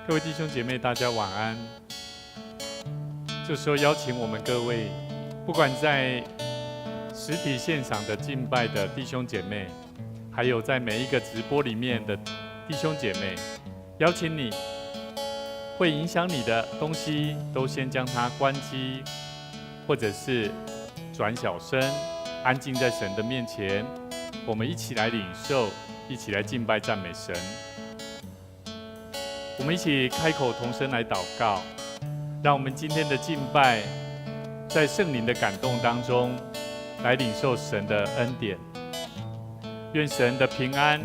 各位弟兄姐妹，大家晚安。这时候邀请我们各位，不管在实体现场的敬拜的弟兄姐妹，还有在每一个直播里面的弟兄姐妹，邀请你，会影响你的东西，都先将它关机，或者是转小声，安静在神的面前。我们一起来领受，一起来敬拜赞美神。我们一起开口同声来祷告，让我们今天的敬拜，在圣灵的感动当中，来领受神的恩典。愿神的平安，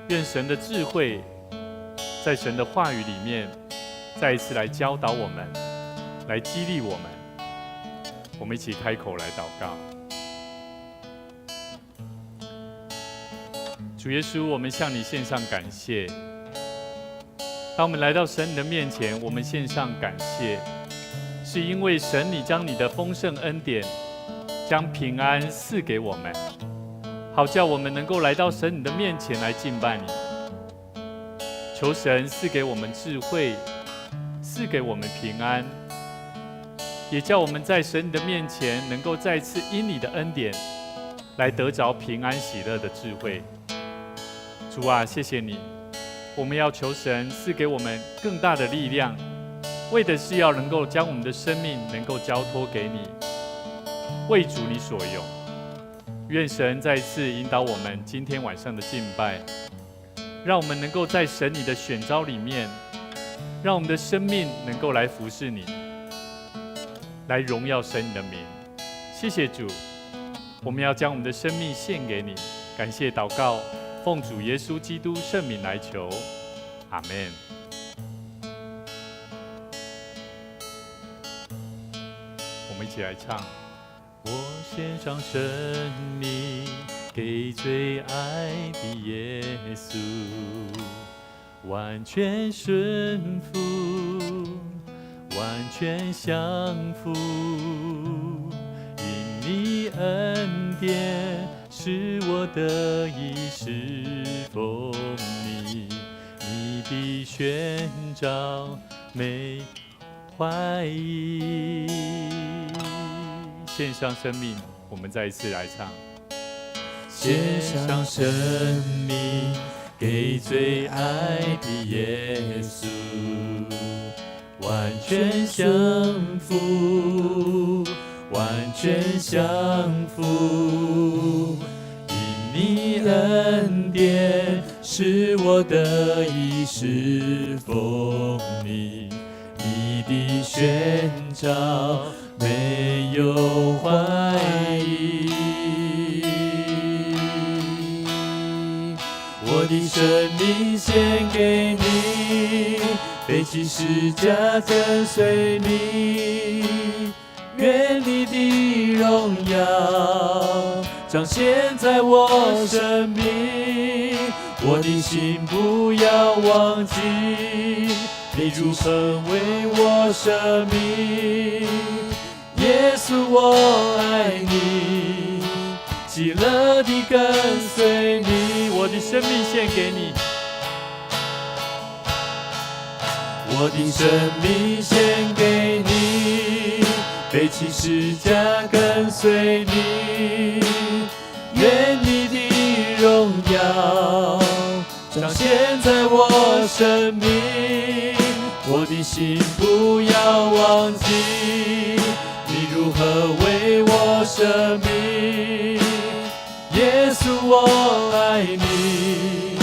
愿神的智慧，在神的话语里面，再一次来教导我们，来激励我们。我们一起开口来祷告。主耶稣，我们向你献上感谢。当我们来到神你的面前，我们献上感谢，是因为神你将你的丰盛恩典，将平安赐给我们，好叫我们能够来到神你的面前来敬拜你。求神赐给我们智慧，赐给我们平安，也叫我们在神你的面前能够再次因你的恩典来得着平安喜乐的智慧。主啊，谢谢你，我们要求神赐给我们更大的力量，为的是要能够将我们的生命能够交托给你，为主你所用。愿神再一次引导我们今天晚上的敬拜，让我们能够在神你的选召里面，让我们的生命能够来服侍你，来荣耀神你的名。谢谢主，我们要将我们的生命献给你。感谢祷告，奉主耶稣基督圣名来求，阿们。我们一起来唱。我献上生命给最爱的耶稣，完全顺服，完全降服，因你恩典使我得以侍奉你，你的宣召没怀疑。献上生命，我们再一次来唱。献上生命给最爱的耶稣，完全降服，完全降服，因你恩典使我得以侍奉你，你的宣召没有怀疑。我的生命献给你，背起十架跟随你，愿你的荣耀彰显在我生命。我的心不要忘记，你如何为我舍命。耶稣我爱你，喜乐地跟随你，我的生命献给你，我的生命献给你，背起十架跟随你，愿你的荣耀彰显在我生命。我的心不要忘记，你如何为我舍命。耶稣我爱你，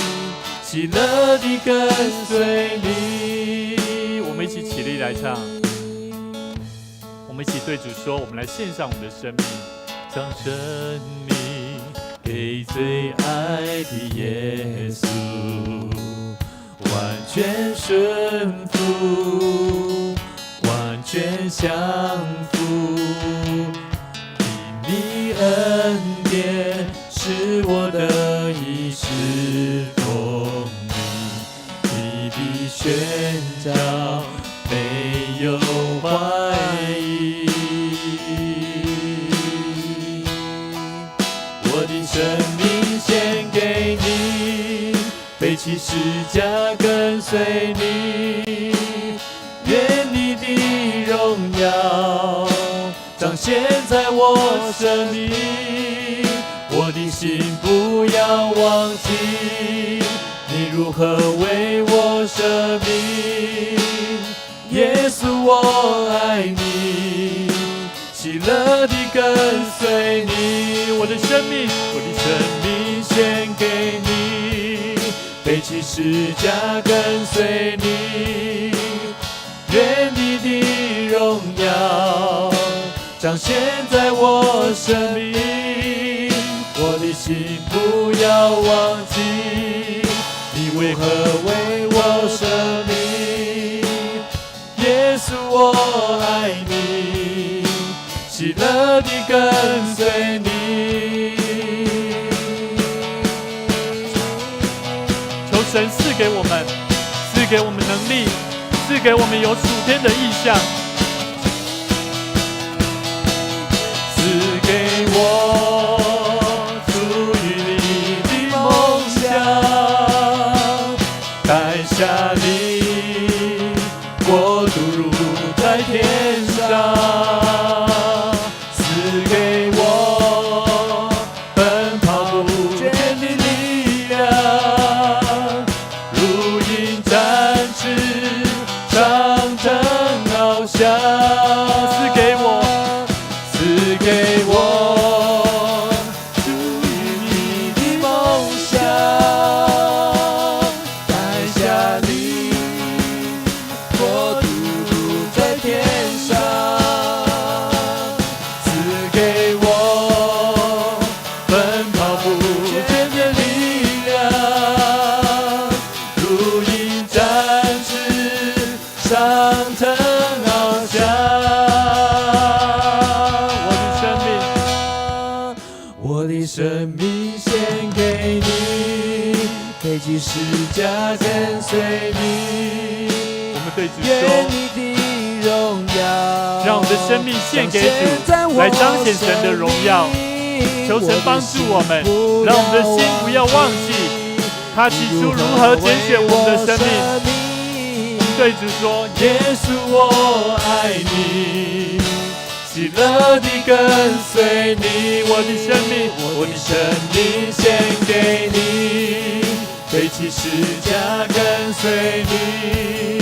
喜乐地跟随你。我们一起起立来唱，我们一起对主说，我们来献上我们的生命，将生命给最爱的耶稣，完全顺服，完全降服，因你恩典使我得以侍奉你，你的宣召没有怀疑。我的生命献给你，背起十架跟随你，我生命，我的心不要忘记，你如何为我舍命。耶稣，我爱你，喜乐地跟随你，我的生命献给你，背起十架跟随你，愿你的荣耀彰显在我生命，我的心不要忘记，你为何为我舍命。耶稣，我爱你，喜乐地跟随你。求神赐给我们能力，赐给我们有属天的意象，赐给我属于你的梦想，带下你国度如在天上，赐给我奔跑不倦的力量，如鹰展翅上腾翱翔，赐给我属于你的梦想，带下你国度如在天上，赐给我奔跑不倦的力量，如鹰展翅上腾翱翔。我的生命献给你，背起十架跟随你。我们对主说，愿你的荣耀，让我们的生命献给主，来彰显神的荣耀。求神帮助我们，让我们的心不要忘记他起初如何拣选我们的生命。对主说，耶稣，我爱你，喜乐地跟随你，我的生命献给你，背起十架跟随你，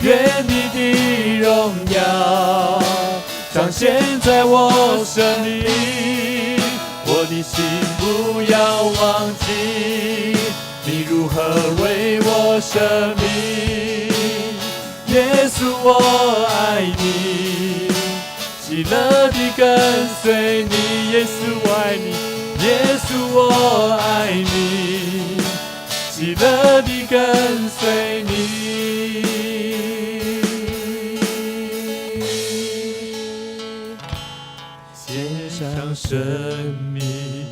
愿你的荣耀彰显在我生命，我的心不要忘记，你如何为我舍命。耶稣，我爱你，喜乐地跟随你，耶稣我爱你，耶稣我爱你，喜乐地跟随你。献上生命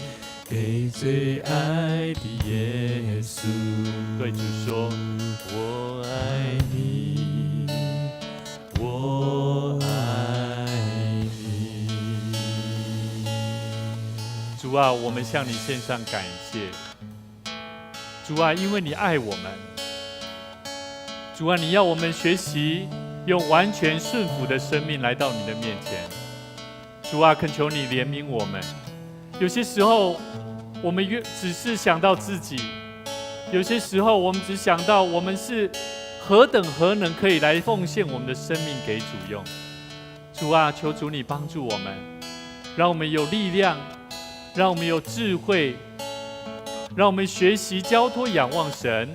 给最爱的耶稣，对主说，我爱你，我爱你。主啊，我们向你献上感谢。主啊，因为你爱我们。主啊，你要我们学习用完全顺服的生命来到你的面前。主啊，恳求你怜悯我们。有些时候，我们只是想到自己；有些时候，我们只想到我们是何能可以来奉献我们的生命给主用。主啊，求主你帮助我们，让我们有力量，让我们有智慧，让我们学习交托仰望神。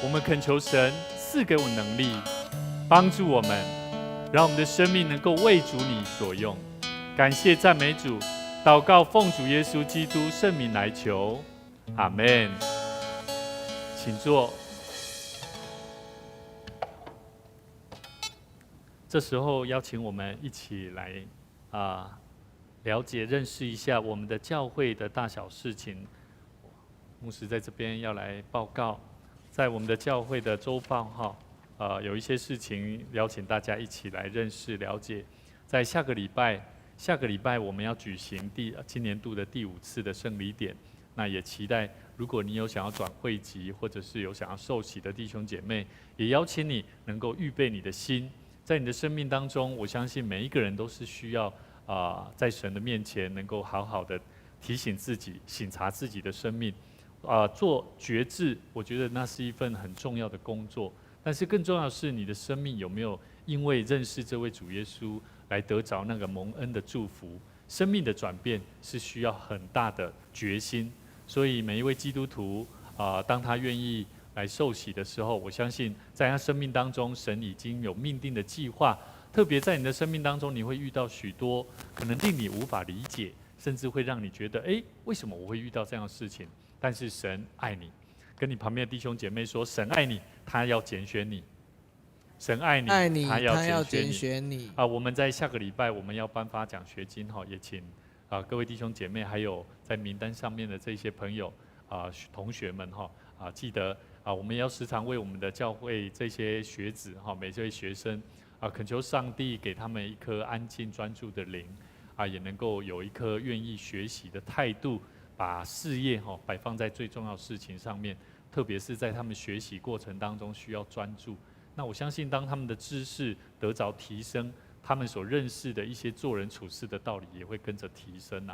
我们恳求神赐给我们能力，帮助我们，让我们的生命能够为主你所用。感谢赞美主，祷告奉主耶稣基督圣名来求，阿们。请坐。这时候邀请我们一起来了解认识一下我们的教会的大小事情。牧师在这边要来报告，在我们的教会的周报有一些事情邀请大家一起来认识了解。在下个礼拜我们要举行今年度的第5次的圣礼典，那也期待如果你有想要转会籍或者是有想要受洗的弟兄姐妹，也邀请你能够预备你的心。在你的生命当中，我相信每一个人都是需要在神的面前能够好好的提醒自己、省察自己的生命，做觉知，我觉得那是一份很重要的工作。但是更重要的是，你的生命有没有因为认识这位主耶稣，来得着那个蒙恩的祝福？生命的转变是需要很大的决心，所以每一位基督徒当他愿意来受洗的时候，我相信在他生命当中，神已经有命定的计划。特别在你的生命当中，你会遇到许多可能令你无法理解，甚至会让你觉得，为什么我会遇到这样的事情？但是神爱你，跟你旁边的弟兄姐妹说，神爱你，他要拣选你。神爱你，他要拣选你。我们在下个礼拜我们要颁发奖学金也请各位弟兄姐妹，还有在名单上面的这些朋友同学们记得我们要时常为我们的教会这些学子每这位学生恳求上帝给他们一颗安静专注的灵也能够有一颗愿意学习的态度，把事业摆放在最重要的事情上面，特别是在他们学习过程当中需要专注。那我相信，当他们的知识得着提升，他们所认识的一些做人处事的道理也会跟着提升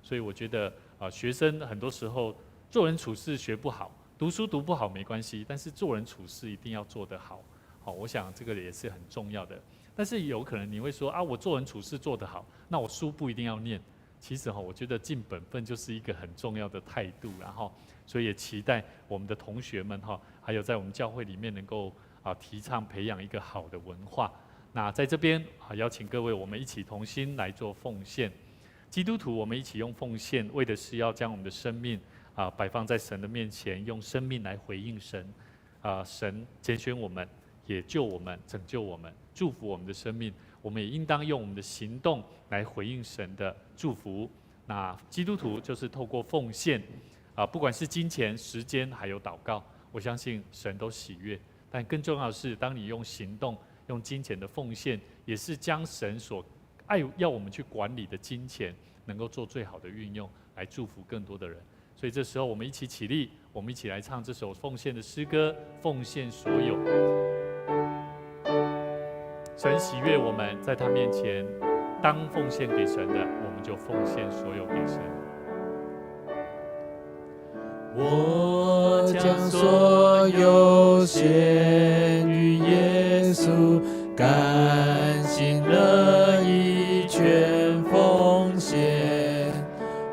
所以我觉得学生很多时候做人处事学不好，读书读不好没关系，但是做人处事一定要做得好。我想这个也是很重要的。但是有可能你会说我做人处事做得好，那我书不一定要念。其实我觉得尽本分就是一个很重要的态度，所以也期待我们的同学们还有在我们教会里面能够提倡培养一个好的文化。那在这边邀请各位，我们一起同心来做奉献。基督徒，我们一起用奉献，为的是要将我们的生命摆放在神的面前，用生命来回应神。神拣选我们，也救我们，拯救我们，祝福我们的生命。我们也应当用我们的行动来回应神的祝福。那基督徒就是透过奉献不管是金钱、时间，还有祷告，我相信神都喜悦。但更重要的是，当你用行动、用金钱的奉献，也是将神所要我们去管理的金钱，能够做最好的运用，来祝福更多的人。所以这时候，我们一起起立，我们一起来唱这首奉献的诗歌，奉献所有。神喜悦我们在他面前，当奉献给神的，我们就奉献所有给神。我将所有献于耶稣，甘心乐意全奉献。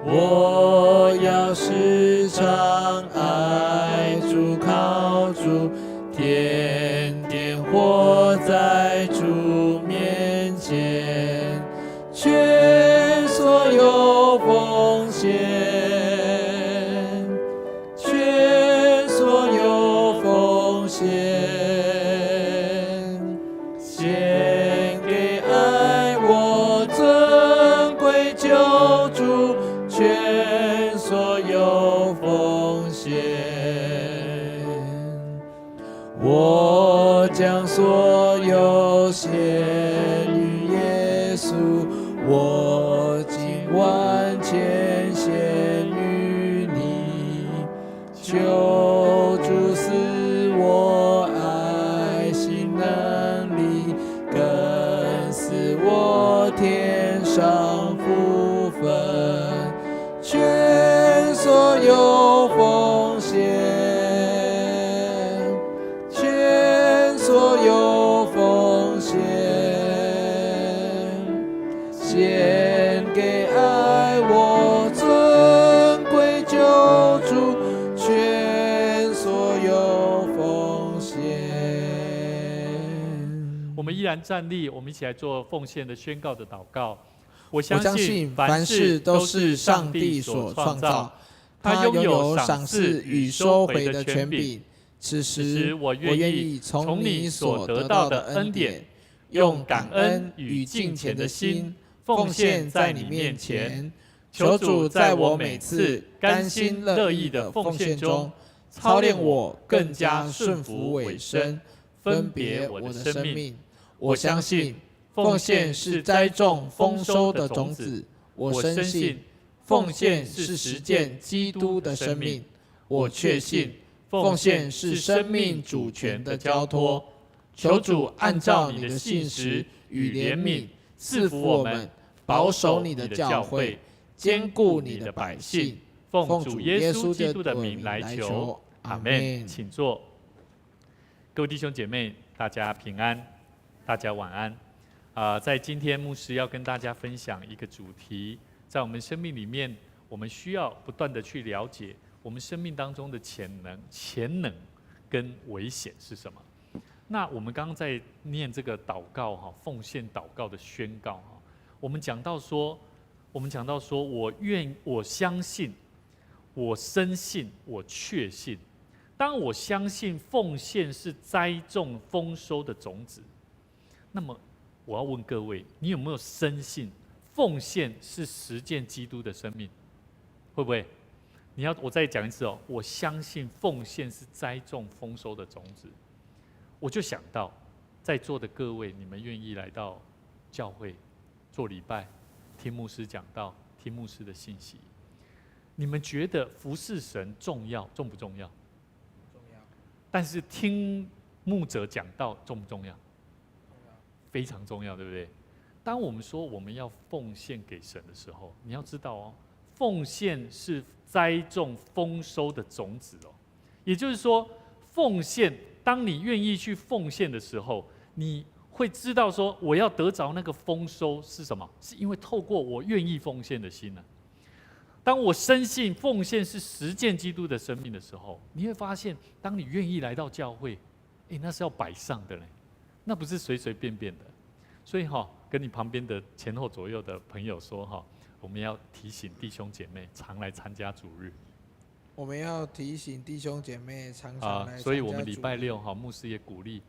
我要时常爱主靠主，天天活在主面前，全所有奉献。献给爱我尊贵救主，全所有奉献。我将所有献于耶稣，我今完全献于你，求主赐我爱心能力，更赐我天上福分，全所有奉献，全所有奉献，献给爱我尊贵救主，全所有奉献。我们依然站立，我们一起来做奉献的宣告的祷告。我相信凡事都是上帝所创造，他拥有赏赐与收回的权柄。此时我愿意从你所得到的恩典，用感恩与敬虔的心奉献在你面前。求主在我每次甘心乐意的奉献中，操练我更加顺服委身，分别我的生命。我相信奉献是栽种丰收的种子，我深信奉献是实践基督的生命，我确信奉献是生命主权的交托。求主按照你的信实与怜悯赐福我们，保守你的教会，兼顾你的百姓。奉主耶稣基督的名来求，阿们。请坐。各位弟兄姐妹，大家平安，大家晚安。在今天牧师要跟大家分享一个主题，在我们生命里面，我们需要不断的去了解我们生命当中的潜能跟危险是什么。那我们刚刚在念这个祷告奉献祷告的宣告我们讲到说，我相信，我深信，我确信。当我相信奉献是栽种丰收的种子，那么我要问各位，你有没有深信奉献是实践基督的生命？会不会？我再讲一次我相信奉献是栽种丰收的种子。我就想到，在座的各位，你们愿意来到教会做礼拜，听牧师讲道，听牧师的信息，你们觉得服侍神重不重要？重要。但是听牧者讲道重不重要？非常重要，对不对？当我们说我们要奉献给神的时候，你要知道奉献是栽种丰收的种子也就是说，奉献，当你愿意去奉献的时候，你会知道说，我要得着那个丰收是什么？是因为透过我愿意奉献的心呢。当我深信奉献是实践基督的生命的时候，你会发现，当你愿意来到教会，那是要摆上的嘞，那不是随随便便的。所以跟你旁边的前后左右的朋友说我们要提醒弟兄姐妹常来参加主日。我们要提醒弟兄姐妹常常来参加主日。所以我们礼拜六牧师也鼓励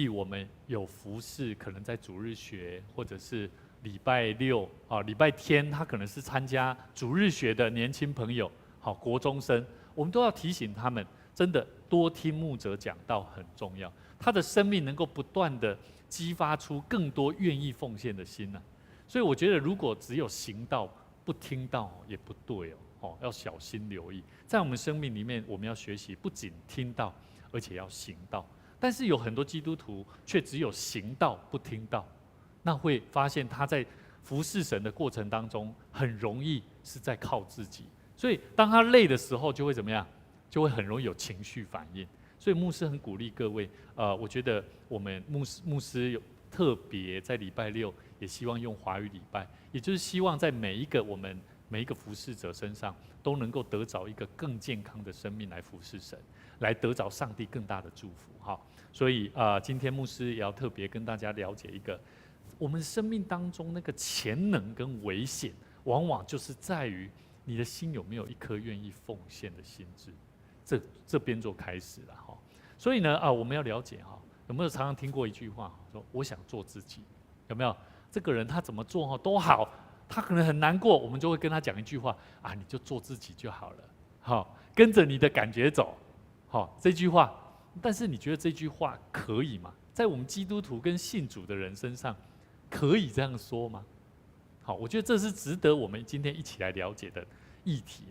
我们有服事，可能在主日学或者是礼拜六礼拜天，他可能是参加主日学的年轻朋友，国中生，我们都要提醒他们，真的多听牧者讲道很重要。他的生命能够不断的激发出更多愿意奉献的心所以我觉得，如果只有行道不听道也不对要小心留意。在我们生命里面，我们要学习不仅听道，而且要行道。但是有很多基督徒却只有行道不听道，那会发现他在服侍神的过程当中，很容易是在靠自己。所以当他累的时候，就会怎么样？就会很容易有情绪反应。所以牧师很鼓励各位，我觉得我们牧师有特别在礼拜六，也希望用华语礼拜，也就是希望在每一个服侍者身上，都能够得着一个更健康的生命来服侍神，来得着上帝更大的祝福所以今天牧师也要特别跟大家了解一个，我们生命当中那个潜能跟危险，往往就是在于你的心有没有一颗愿意奉献的心智。这边做开始了所以呢我们要了解有没有常常听过一句话说我想做自己？有没有？这个人他怎么做都好，他可能很难过，我们就会跟他讲一句话你就做自己就好了，跟着你的感觉走，这句话。但是你觉得这句话可以吗？在我们基督徒跟信主的人身上，可以这样说吗？我觉得这是值得我们今天一起来了解的议题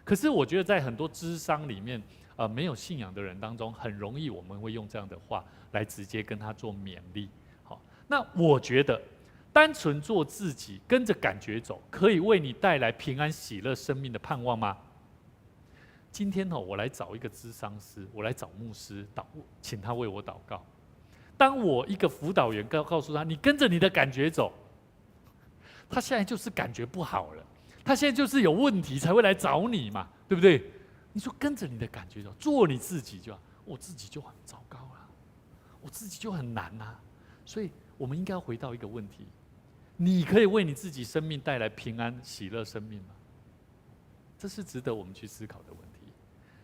可是我觉得在很多諮商里面，没有信仰的人当中，很容易我们会用这样的话来直接跟他做勉励。那我觉得单纯做自己，跟着感觉走，可以为你带来平安喜乐生命的盼望吗？今天我来找一个諮商师，我来找牧师请他为我祷告。当我一个辅导员告诉他，你跟着你的感觉走，他现在就是感觉不好了。他现在就是有问题才会来找你嘛，对不对？你说跟着你的感觉走，做你自己就好。我自己就很糟糕我自己就很难所以我们应该要回到一个问题：你可以为你自己生命带来平安喜乐生命吗？这是值得我们去思考的问题。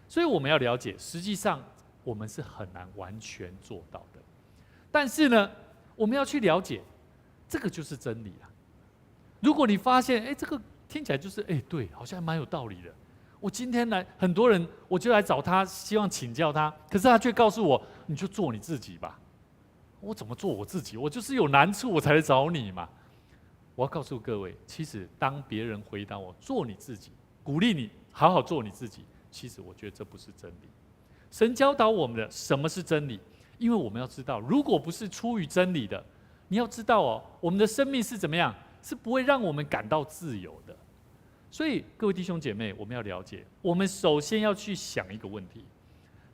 所以我们要了解，实际上我们是很难完全做到的。但是呢，我们要去了解，这个就是真理如果你发现，这个听起来就是对，好像蛮有道理的。我今天来，很多人我就来找他，希望请教他，可是他却告诉我，你就做你自己吧。我怎么做我自己？我就是有难处我才来找你嘛。我要告诉各位，其实当别人回答我做你自己，鼓励你好好做你自己，其实我觉得这不是真理。神教导我们的什么是真理？因为我们要知道，如果不是出于真理的，你要知道哦，我们的生命是怎么样？是不会让我们感到自由的。所以各位弟兄姐妹，我们要了解，我们首先要去想一个问题：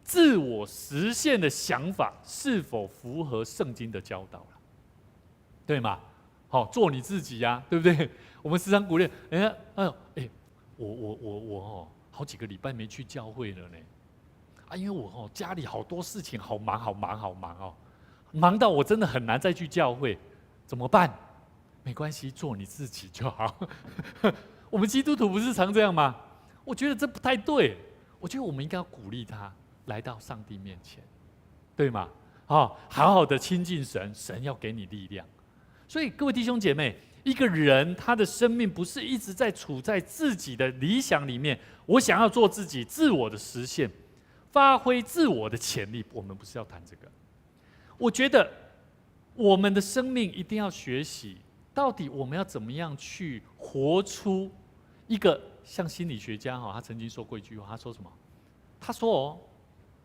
自我实现的想法是否符合圣经的教导了？对吗？好，做你自己呀，对不对？我们时常鼓励人家，我好几个礼拜没去教会了呢，因为我家里好多事情，好忙哦，忙到我真的很难再去教会，怎么办？没关系，做你自己就好。我们基督徒不是常这样吗？我觉得这不太对，我觉得我们应该要鼓励他来到上帝面前，对吗？好好的亲近神，神要给你力量。所以各位弟兄姐妹，一个人他的生命不是一直在处在自己的理想里面，我想要做自己，自我的实现，发挥自我的潜力。我们不是要谈这个。我觉得我们的生命一定要学习，到底我们要怎么样去活出一个像心理学家他曾经说过一句话，他说什么？他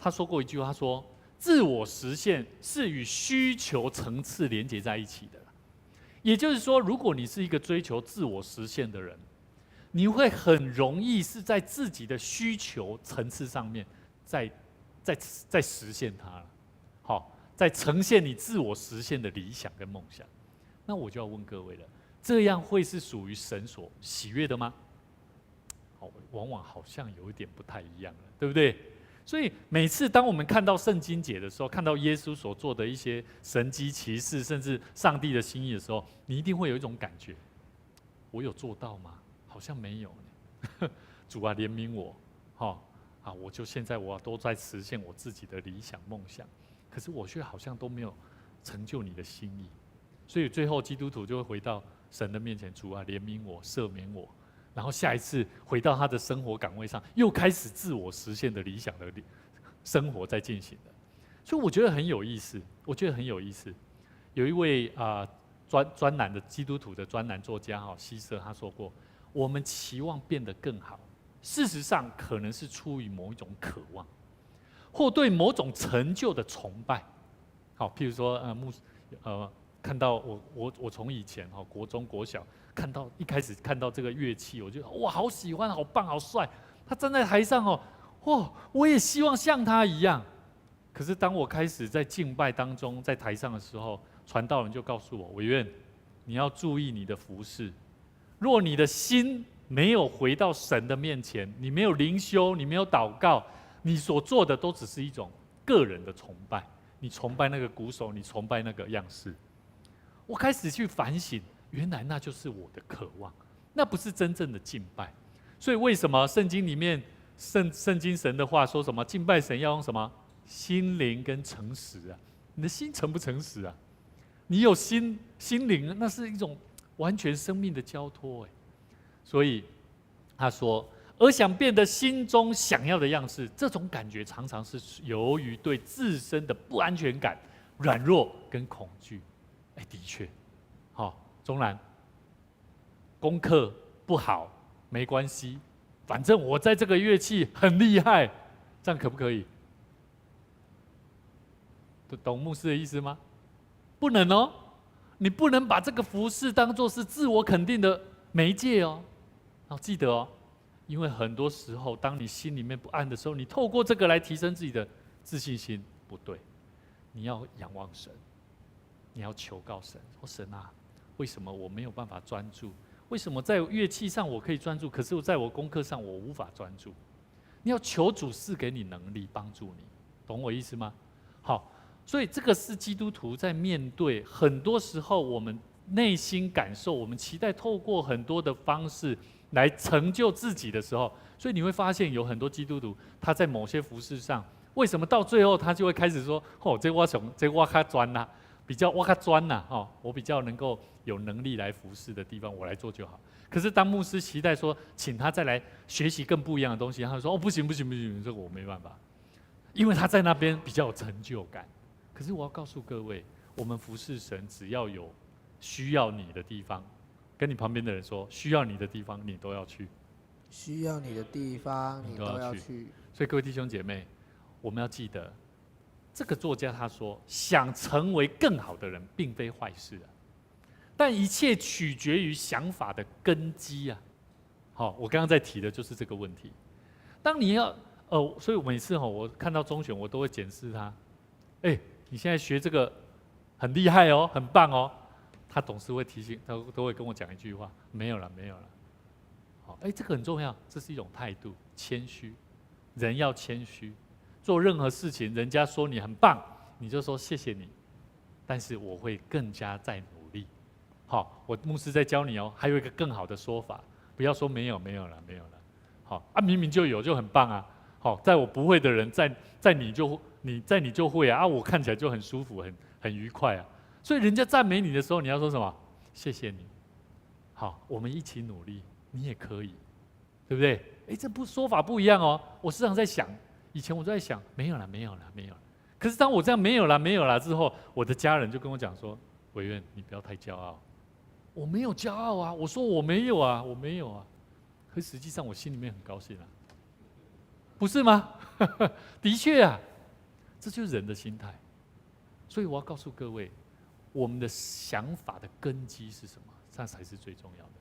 说过一句话，他说自我实现是与需求层次连接在一起的。也就是说，如果你是一个追求自我实现的人，你会很容易是在自己的需求层次上面在实现它了。好，在呈现你自我实现的理想跟梦想。那我就要问各位了，这样会是属于神所喜悦的吗？往往好像有一点不太一样了，对不对？所以每次当我们看到圣经节的时候，看到耶稣所做的一些神迹奇事，甚至上帝的心意的时候，你一定会有一种感觉：我有做到吗？好像没有呢。主啊，怜悯我！我就现在我都在实现我自己的理想梦想，可是我却好像都没有成就你的心意。所以最后基督徒就会回到神的面前：主啊，怜悯我，赦免我。然后下一次回到他的生活岗位上，又开始自我实现的理想的生活在进行的。所以我觉得很有意思，有一位专栏的基督徒的专栏作家希瑟他说过：我们期望变得更好，事实上可能是出于某一种渴望，或对某种成就的崇拜。好，譬如说看到我从以前国中国小一开始看到这个乐器，我觉得哇好喜欢，好棒，好帅。他站在台上我也希望像他一样。可是当我开始在敬拜当中，在台上的时候，传道人就告诉我：委员，你要注意你的服事。若你的心没有回到神的面前，你没有灵修，你没有祷告，你所做的都只是一种个人的崇拜。你崇拜那个鼓手，你崇拜那个样式。我开始去反省，原来那就是我的渴望，那不是真正的敬拜。所以为什么圣经里面圣经神的话说什么？敬拜神要用什么？心灵跟诚实啊！你的心诚不诚实啊？你有心灵，那是一种完全生命的交托。所以他说，而想变得心中想要的样式，这种感觉常常是由于对自身的不安全感、软弱跟恐惧。的确，钟然，功课不好没关系，反正我在这个乐器很厉害，这样可不可以？懂牧师的意思吗？不能哦，你不能把这个服事当作是自我肯定的媒介哦。记得哦，因为很多时候，当你心里面不安的时候，你透过这个来提升自己的自信心，不对，你要仰望神。你要求告神，说神啊，为什么我没有办法专注？为什么在乐器上我可以专注，可是在我功课上我无法专注？你要求主赐给你能力，帮助你，懂我意思吗？好，所以这个是基督徒在面对很多时候我们内心感受，我们期待透过很多的方式来成就自己的时候，所以你会发现有很多基督徒他在某些服事上，为什么到最后他就会开始说：这我较专啦。我较专呐，我比较能够有能力来服侍的地方，我来做就好。可是当牧师期待说，请他再来学习更不一样的东西，他就说：不行，这个我没办法，因为他在那边比较有成就感。可是我要告诉各位，我们服侍神，只要有需要你的地方，跟你旁边的人说，需要你的地方，你都要去。需要你的地方，你都要去。所以各位弟兄姐妹，我们要记得，这个作家他说，想成为更好的人，并非坏事啊，但一切取决于想法的根基啊。好，我刚刚在提的就是这个问题。当你要所以每次我看到中选，我都会检视他。你现在学这个很厉害哦，很棒哦。他总是会提醒，他都会跟我讲一句话：没有了，没有了。好，这个很重要，这是一种态度，谦虚。人要谦虚，做任何事情，人家说你很棒，你就说谢谢你，但是我会更加再努力。好，我牧师在教你哦，还有一个更好的说法，不要说没有了，没有了。好啊，明明就有，就很棒啊。好，在我不会的人，在你就会啊，我看起来就很舒服，很愉快啊。所以人家赞美你的时候，你要说什么？谢谢你。好，我们一起努力，你也可以，对不对？这说法不一样哦。我时常在想，以前我都在想没有了。可是当我这样没有了之后，我的家人就跟我讲说：委员，你不要太骄傲。我没有骄傲啊，我说我没有啊。可实际上我心里面很高兴啊，不是吗？的确啊，这就是人的心态。所以我要告诉各位，我们的想法的根基是什么？这才是最重要的。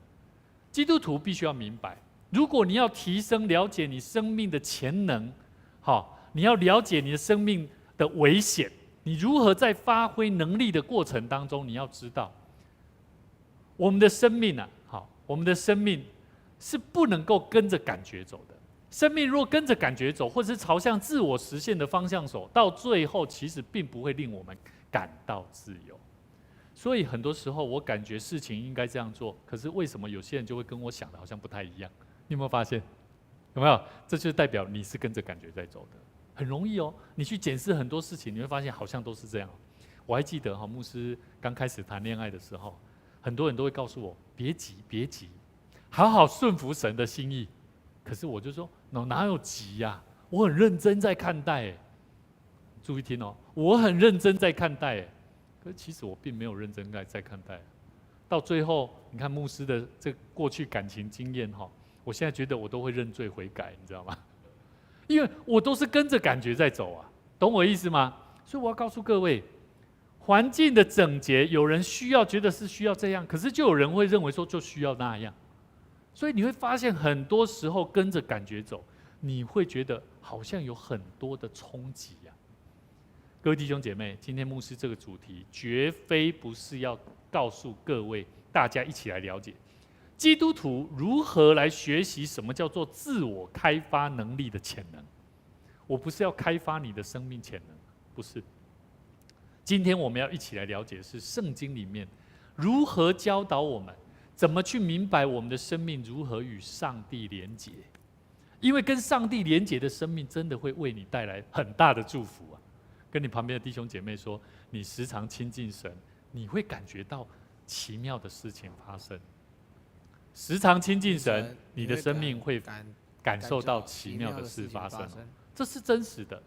基督徒必须要明白，如果你要提升、了解你生命的潜能，你要了解你的生命的危险，你如何在发挥能力的过程当中，你要知道，我们的生命我们的生命是不能够跟着感觉走的。生命若跟着感觉走，或者是朝向自我实现的方向走，到最后其实并不会令我们感到自由。所以很多时候我感觉事情应该这样做，可是为什么有些人就会跟我想的好像不太一样？你有没有发现？有没有？这就代表你是跟着感觉在走的，很容易哦。你去检视很多事情，你会发现好像都是这样。我还记得牧师刚开始谈恋爱的时候，很多人都会告诉我：别急，好好顺服神的心意。可是我就说，哪有急呀？我很认真在看待。注意听哦，我很认真在看待。可是其实我并没有认真在看待。到最后，你看牧师的这过去感情经验我现在觉得我都会认罪悔改，你知道吗？因为我都是跟着感觉在走啊，懂我意思吗？所以我要告诉各位，环境的整洁，有人觉得是需要这样，可是就有人会认为说就需要那样。所以你会发现，很多时候跟着感觉走，你会觉得好像有很多的冲击啊。各位弟兄姐妹，今天牧师这个主题，绝非不是要告诉各位，大家一起来了解基督徒如何来学习什么叫做自我开发能力的潜能。我不是要开发你的生命潜能，不是。今天我们要一起来了解的是圣经里面如何教导我们怎么去明白我们的生命如何与上帝连结，因为跟上帝连结的生命真的会为你带来很大的祝福啊！跟你旁边的弟兄姐妹说，你时常亲近神，你会感觉到奇妙的事情发生。时常亲近神，你的生命会感受到奇妙的事发生，这是真实的。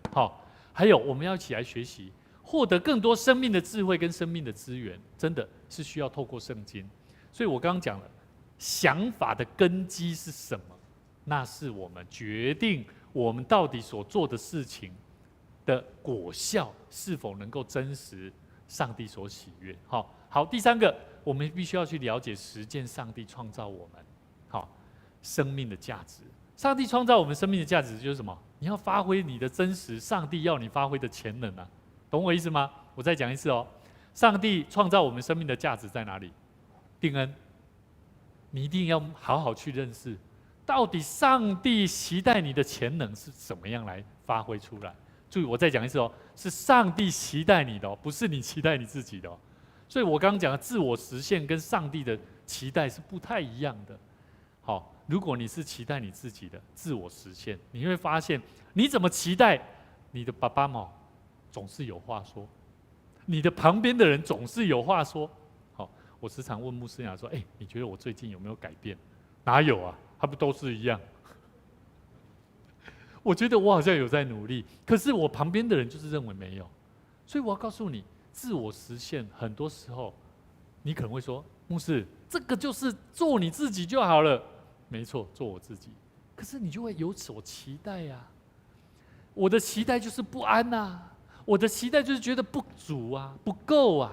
还有我们要一起来学习，获得更多生命的智慧跟生命的资源，真的是需要透过圣经。所以我刚刚讲了，想法的根基是什么？那是我们决定我们到底所做的事情的果效是否能够真实上帝所喜悦。好，第三个，我们必须要去了解实践上帝创造我们生命的价值。上帝创造我们生命的价值就是什么？你要发挥你的真实，上帝要你发挥的潜能啊，懂我意思吗？我再讲一次哦，上帝创造我们生命的价值在哪里？定恩，你一定要好好去认识，到底上帝期待你的潜能是怎么样来发挥出来。注意，我再讲一次哦，是上帝期待你的哦，不是你期待你自己的哦。所以我刚刚讲的自我实现跟上帝的期待是不太一样的。如果你是期待你自己的自我实现，你会发现你怎么期待，你的爸爸妈妈总是有话说，你的旁边的人总是有话说。我时常问牧师长说：“你觉得我最近有没有改变？”哪有啊，他不都是一样？我觉得我好像有在努力，可是我旁边的人就是认为没有。所以我要告诉你，自我实现很多时候，你可能会说：“牧师，这个就是做你自己就好了。”没错，做我自己。可是你就会有所期待呀。我的期待就是不安啊，我的期待就是觉得不足啊，不够啊。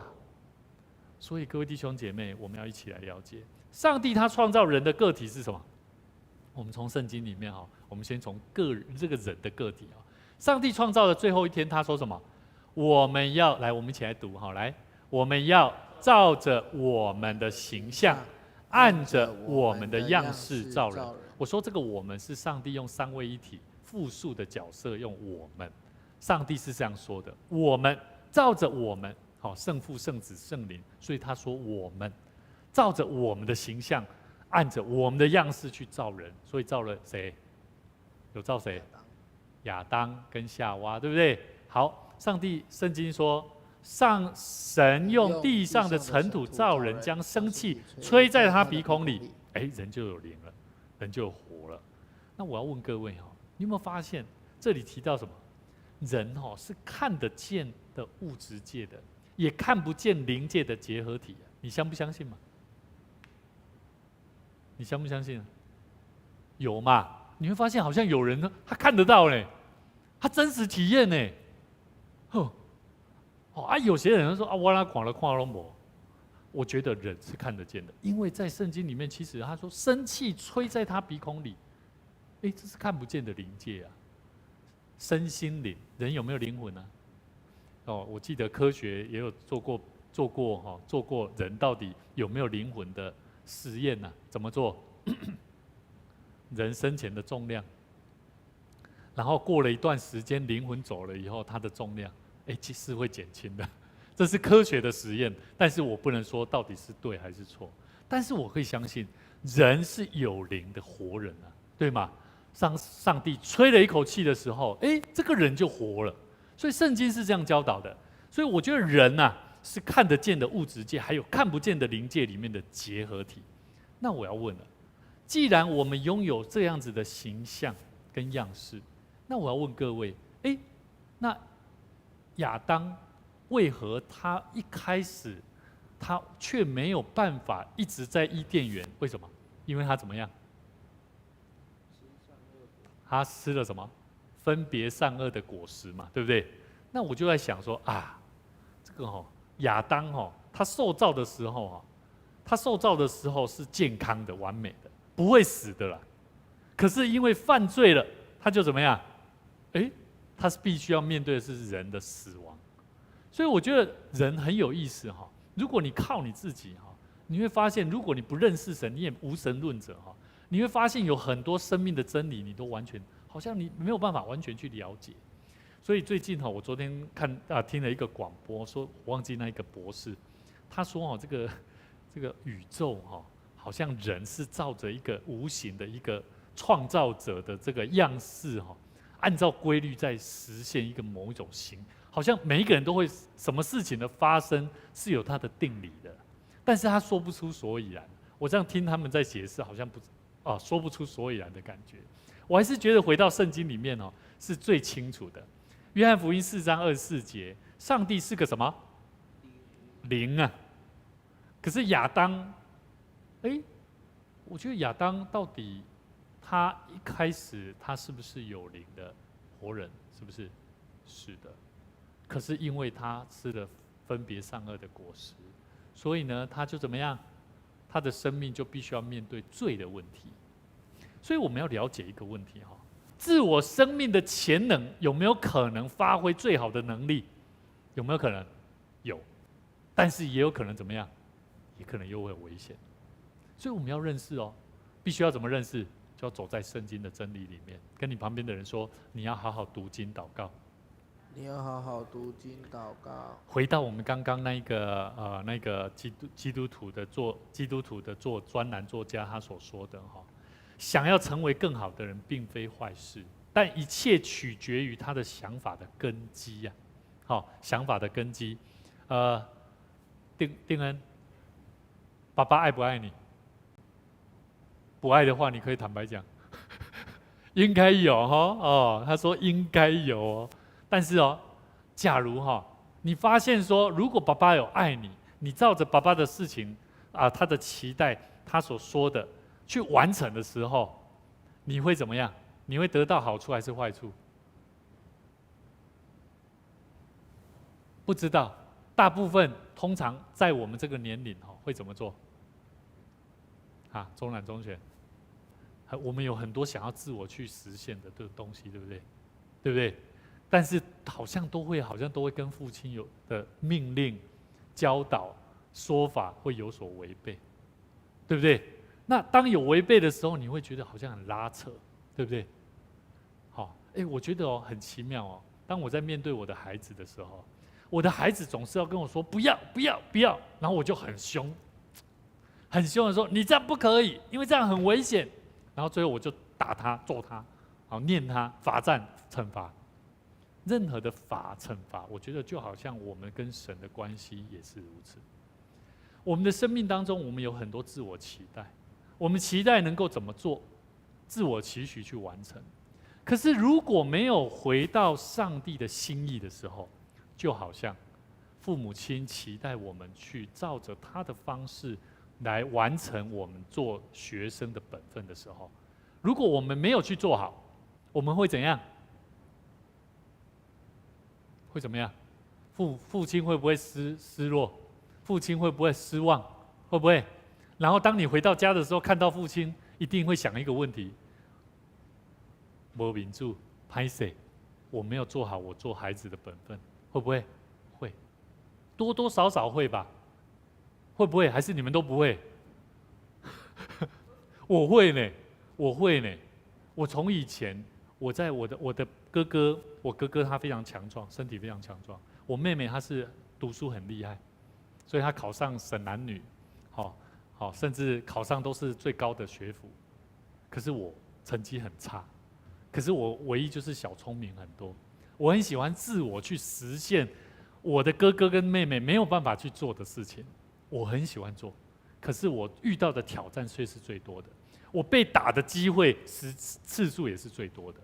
所以各位弟兄姐妹，我们要一起来了解，上帝他创造人的个体是什么？我们从圣经里面我们先从这个人的个体上帝创造的最后一天，他说什么？我们要来，我们一起来读来，我们要照着我们的形象，按着我们的样式造人。我说这个我们是上帝用三位一体复数的角色，用我们，上帝是这样说的，我们照着我们。圣父、圣子、圣灵，所以他说我们照着我们的形象，按着我们的样式去造人，所以造了谁？有造谁？亚当跟夏娃，对不对？好，圣经说，神用地上的尘土造人，将生气吹在他鼻孔里，人就有灵了，人就有活了。那我要问各位你有没有发现这里提到什么？人是看得见的物质界的，也看不见灵界的结合体，你相不相信吗？你相不相信？有嘛？你会发现好像有人呢，他看得到呢，他真实体验呢。有些人说我哪看了看都没。我觉得人是看得见的，因为在圣经里面，其实他说生气吹在他鼻孔里，这是看不见的灵界啊。身心灵，人有没有灵魂呢？我记得科学也有做过人到底有没有灵魂的实验呢？怎么做？人生前的重量，然后过了一段时间，灵魂走了以后，它的重量，其实会减轻的。这是科学的实验，但是我不能说到底是对还是错。但是我可以相信，人是有灵的活人啊，对吗？上帝吹了一口气的时候，这个人就活了。所以圣经是这样教导的，所以我觉得人是看得见的物质界，还有看不见的灵界里面的结合体。那我要问了，既然我们拥有这样子的形象跟样式，那我要问各位，那亚当为何他一开始他却没有办法一直在伊甸园？为什么？因为他怎么样？他吃了什么？分别善恶的果实嘛，对不对？那我就在想说这个亚当他受造的时候是健康的、完美的，不会死的啦。可是因为犯罪了，他就怎么样？他是必须要面对的是人的死亡。所以我觉得人很有意思如果你靠你自己你会发现，如果你不认识神，你也无神论者你会发现有很多生命的真理，你都完全好像你没有办法完全去了解。所以最近我昨天听了一个广播，说我忘记那一个博士，他说这个宇宙好像人是照着一个无形的一个创造者的这个样式按照规律在实现一个某一种形，好像每一个人都会什么事情的发生是有它的定理的，但是他说不出所以然。我这样听他们在解释，好像说不出所以然的感觉。我还是觉得回到圣经里面是最清楚的。约翰福音4章24节，上帝是个什么？灵啊。可是亚当，我觉得亚当到底他一开始他是不是有灵的活人？是不是？是的。可是因为他吃了分别善恶的果实，所以呢，他就怎么样？他的生命就必须要面对罪的问题。所以我们要了解一个问题自我生命的潜能有没有可能发挥最好的能力？有没有可能？有，但是也有可能怎么样？也可能又会有危险。所以我们要认识必须要怎么认识？就要走在圣经的真理里面。跟你旁边的人说，你要好好读经祷告。你要好好读经祷告。回到我们刚刚那个基督徒的做专栏作家他所说的想要成为更好的人，并非坏事，但一切取决于他的想法的根基想法的根基。定恩，爸爸爱不爱你？不爱的话，你可以坦白讲，应该有他说应该有但是假如你发现说，如果爸爸有爱你，你照着爸爸的事情他的期待，他所说的去完成的时候，你会怎么样？你会得到好处还是坏处？不知道，大部分通常在我们这个年龄会怎么做？中南中学，我们有很多想要自我去实现的东西，对不对？对不对？但是好像都会跟父亲有的命令、教导、说法会有所违背，对不对？那当有违背的时候，你会觉得好像很拉扯，对不对？好，我觉得很奇妙。当我在面对我的孩子的时候，我的孩子总是要跟我说不要不要不要，然后我就很凶的说你这样不可以，因为这样很危险。然后最后我就打他、揍他，念他、罚站、惩罚。任何的惩罚，我觉得就好像我们跟神的关系也是如此。我们的生命当中，我们有很多自我期待，我们期待能够怎么做，自我期许去完成。可是如果没有回到上帝的心意的时候，就好像父母亲期待我们去照着他的方式来完成我们做学生的本分的时候，如果我们没有去做好，我们会怎样？会怎么样？父亲会不会失落？父亲会不会失望？会不会？然后当你回到家的时候，看到父亲，一定会想一个问题：没民主，拍谁？我没有做好我做孩子的本分，会不会？会，多多少少会吧。会不会？还是你们都不会？我会呢，我会呢。我从以前，我在我的哥哥，我哥哥他非常强壮，身体非常强壮。我妹妹她是读书很厉害，所以她考上省男女，甚至考上都是最高的学府。可是我成绩很差，可是我唯一就是小聪明很多。我很喜欢自我去实现我的哥哥跟妹妹没有办法去做的事情。我很喜欢做，可是我遇到的挑战却是最多的，我被打的机会次数也是最多的。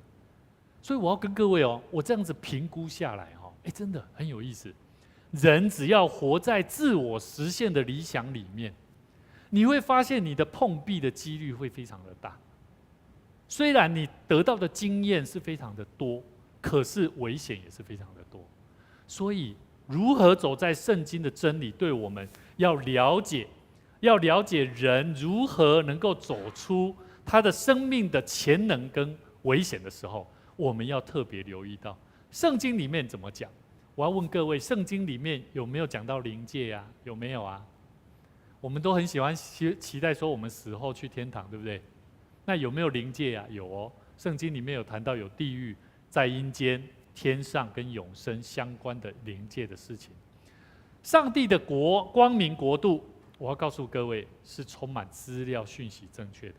所以我要跟各位我这样子评估下来真的很有意思。人只要活在自我实现的理想里面，你会发现你的碰壁的几率会非常的大。虽然你得到的经验是非常的多，可是危险也是非常的多。所以如何走在圣经的真理，对我们要了解人如何能够走出他的生命的潜能跟危险的时候，我们要特别留意到圣经里面怎么讲。我要问各位，圣经里面有没有讲到灵界啊？有没有啊？我们都很喜欢期待说我们死后去天堂，对不对？那有没有灵界啊？有圣经里面有谈到有地狱、在阴间、天上跟永生相关的灵界的事情。上帝的光明国度，我要告诉各位，是充满资料讯息正确的。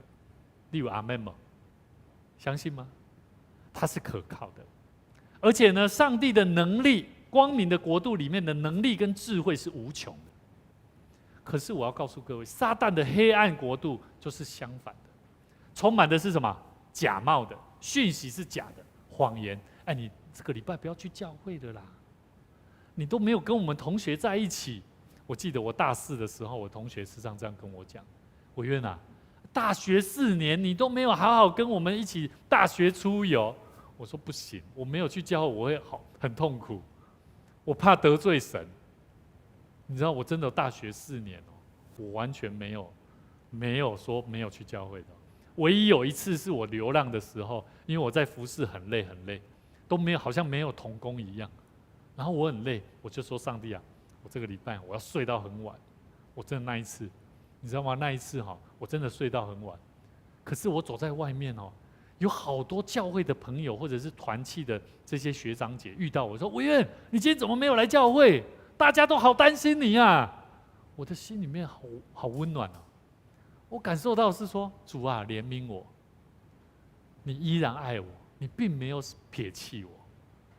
例如阿们吗？相信吗？它是可靠的。而且呢，上帝的能力，光明的国度里面的能力跟智慧是无穷的。可是我要告诉各位，撒旦的黑暗国度就是相反的，充满的是什么？假冒的讯息，是假的谎言。你这个礼拜不要去教会的啦，你都没有跟我们同学在一起。我记得我大4的时候，我同学时常这样跟我讲：委员啊，大学4年你都没有好好跟我们一起大学出游。我说不行，我没有去教会，我会很痛苦，我怕得罪神。你知道我真的大学4年我完全没有说没有去教会的。唯一有一次是我流浪的时候，因为我在服侍很累，都没有，好像没有同工一样。然后我很累，我就说上帝啊，我这个礼拜我要睡到很晚。我真的那一次，你知道吗？那一次我真的睡到很晚。可是我走在外面有好多教会的朋友或者是团契的这些学长姐遇到我说：委员，你今天怎么没有来教会？大家都好担心你啊！我的心里面好温暖我感受到是说，主啊，怜悯我，你依然爱我，你并没有撇弃我。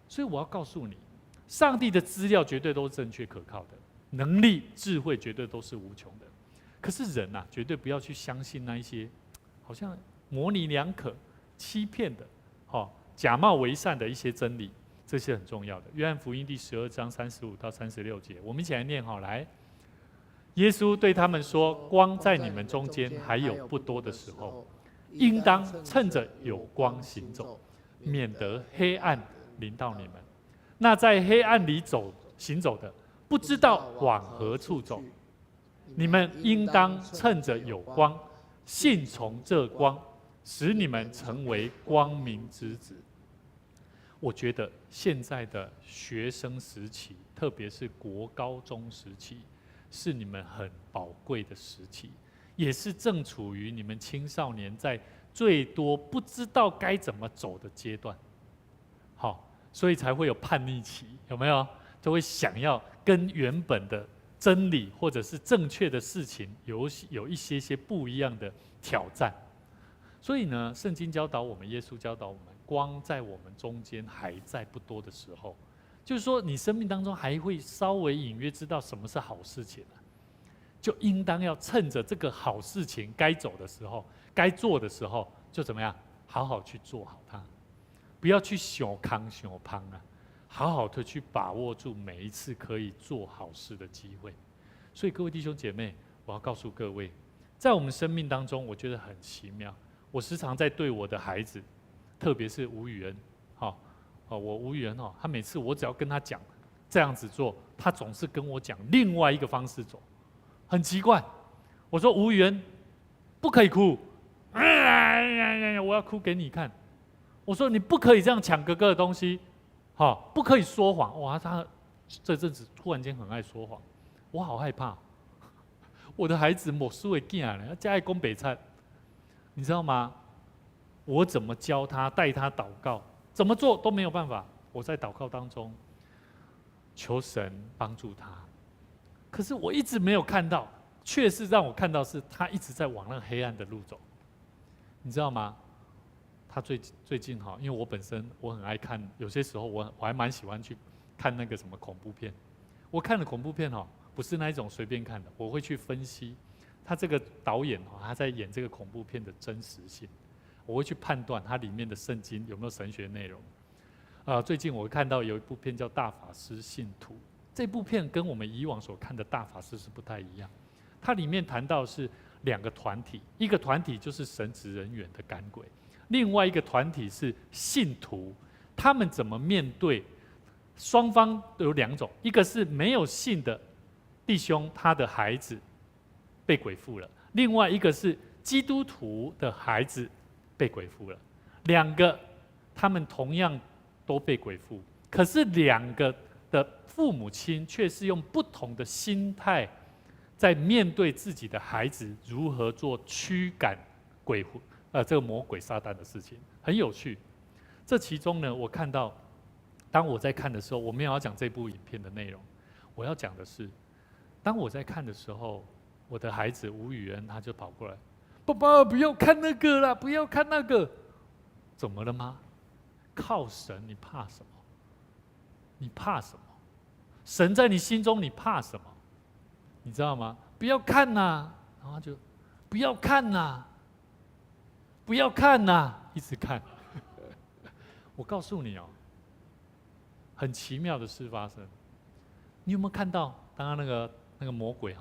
所以我要告诉你，上帝的资料绝对都是正确可靠的，能力、智慧绝对都是无穷的。可是人绝对不要去相信那一些好像模棱两可、欺骗的、假冒为善的一些真理，这是很重要的。约翰福音第12章35到36节，我们一起来念来。耶稣对他们说：光在你们中间还有不多的时候，应当趁着有光行走，免得黑暗临到你们。那在黑暗里走行走的，不知道往何处走。你们应当趁着有光，信从这光，使你们成为光明之子。我觉得现在的学生时期，特别是国高中时期，是你们很宝贵的时期，也是正处于你们青少年在最多不知道该怎么走的阶段。好，所以才会有叛逆期，有没有？就会想要跟原本的真理或者是正确的事情有一些不一样的挑战。所以呢，圣经教导我们，耶稣教导我们，光在我们中间还在不多的时候，就是说你生命当中还会稍微隐约知道什么是好事情啊，就应当要趁着这个好事情该走的时候，该做的时候，就怎么样，好好去做好它，不要去想康想胖啊，好好的去把握住每一次可以做好事的机会。所以各位弟兄姐妹，我要告诉各位，在我们生命当中，我觉得很奇妙。我时常在对我的孩子，特别是吴宇恩，我吴宇恩他每次我只要跟他讲这样子做，他总是跟我讲另外一个方式走，很奇怪。我说吴宇恩，不可以哭，我要哭给你看。我说你不可以这样抢哥哥的东西，不可以说谎。哇，他这阵子突然间很爱说谎，我好害怕。我的孩子某事会惊呢，家爱讲白菜。你知道吗？我怎么教他、带他祷告，怎么做都没有办法。我在祷告当中求神帮助他，可是我一直没有看到，确实让我看到是他一直在往那个黑暗的路走。你知道吗？他最近因为我本身我很爱看，有些时候我还蛮喜欢去看那个什么恐怖片。我看的恐怖片不是那一种随便看的，我会去分析。他这个导演他在演这个恐怖片的真实性，我会去判断它里面的圣经有没有神学内容。最近我看到有一部片叫《大法师信徒》，这部片跟我们以往所看的大法师是不太一样。它里面谈到是两个团体，一个团体就是神职人员的赶鬼，另外一个团体是信徒，他们怎么面对？双方有两种，一个是没有信的弟兄，他的孩子被鬼附了，另外一个是基督徒的孩子被鬼附了。两个他们同样都被鬼附，可是两个的父母亲却是用不同的心态在面对自己的孩子如何做驱赶鬼这个魔鬼撒旦的事情，很有趣。这其中呢，我看到当我在看的时候，我没有要讲这部影片的内容，我要讲的是当我在看的时候，我的孩子吴宇恩他就跑过来，爸爸不要看那个啦，不要看那个。怎么了吗？靠神你怕什么？你怕什么？神在你心中你怕什么？你知道吗？不要看呐，然后就不要看呐，不要看呐，一直看。我告诉你很奇妙的事发生。你有没有看到刚刚那个魔鬼